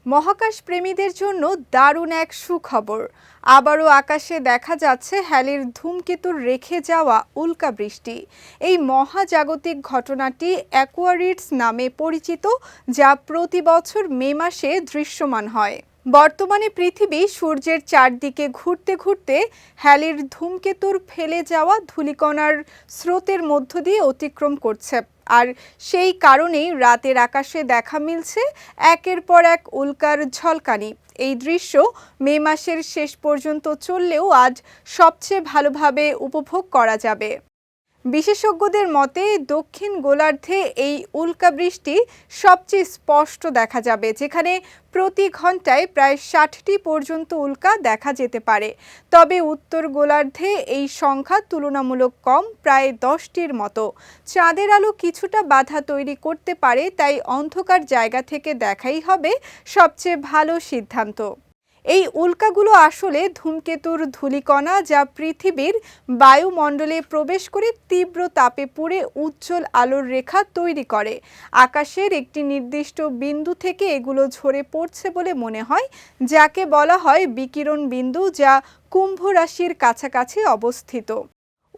মহাকাশ প্রেমীদের জন্য দারুণ এক সুখবর। আবারও আকাশে দেখা যাচ্ছে হ্যালির ধূমকেতুর রেখে যাওয়া উল্কাবৃষ্টি। এই মহাজাগতিক ঘটনাটি অ্যাকোয়ারিডস নামে পরিচিত, যা প্রতি বছর মে মাসে দৃশ্যমান হয়। বর্তমানে পৃথিবী সূর্যের চারদিকে ঘুরতে ঘুরতে হ্যালির ধূমকেতুর ফেলে যাওয়া ধূলিকণার স্রোতের মধ্য দিয়ে অতিক্রম করছে। আর সেই কারণেই রাতের আকাশে দেখা মিলছে একের পর এক উল্কার ঝলকানি। এই দৃশ্য মে মাসের শেষ পর্যন্ত চললেও আজ সবচেয়ে ভালোভাবে উপভোগ করা যাবে। বিশেষজ্ঞদের মতে দক্ষিণ গোলার্ধে এই উল্কাবৃষ্টি সবচেয়ে স্পষ্ট দেখা যাবে, যেখানে প্রতি ঘন্টায় প্রায় 60টি পর্যন্ত উল্কা দেখা যেতে পারে। তবে উত্তর গোলার্ধে এই সংখ্যা তুলনামূলক কম, প্রায় 10টির মতো। চাঁদের আলো কিছুটা বাধা তৈরি করতে পারে, তাই অন্ধকার জায়গা থেকে দেখাই হবে সবচেয়ে ভালো সিদ্ধান্ত। এই উল্কাগুলো আসলে ধূমকেতুর ধূলিকণা, যা পৃথিবীর বায়ুমণ্ডলে প্রবেশ করে তীব্র তাপে পুড়ে উজ্জ্বল আলোর রেখা তৈরি করে। আকাশের একটি নির্দিষ্ট বিন্দু থেকে এগুলো ঝরে পড়ছে বলে মনে হয়, যাকে বলা হয় বিকিরণ বিন্দু, যা কুম্ভ রাশির কাছাকাছি অবস্থিত।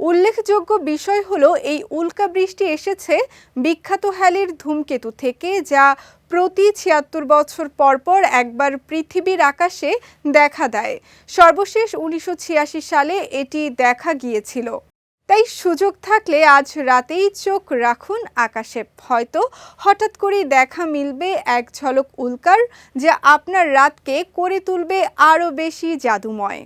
উল্লেখযোগ্য বিষয় হলো এই উল্কাবৃষ্টি এসেছে বিখ্যাত হ্যালির ধূমকেতু থেকে, যা প্রতি 76 বছর পর পর একবার পৃথিবীর আকাশে দেখা দেয়। সর্বশেষ 1986 সালে এটি দেখা গিয়েছিল। তাই সুযোগ থাকলে আজ রাতেই চোখ রাখুন আকাশে। হয়তো হঠাৎ করেই দেখা মিলবে এক ঝলক উল্কার, যা আপনার রাতকে করে তুলবে আরও বেশি জাদুময়।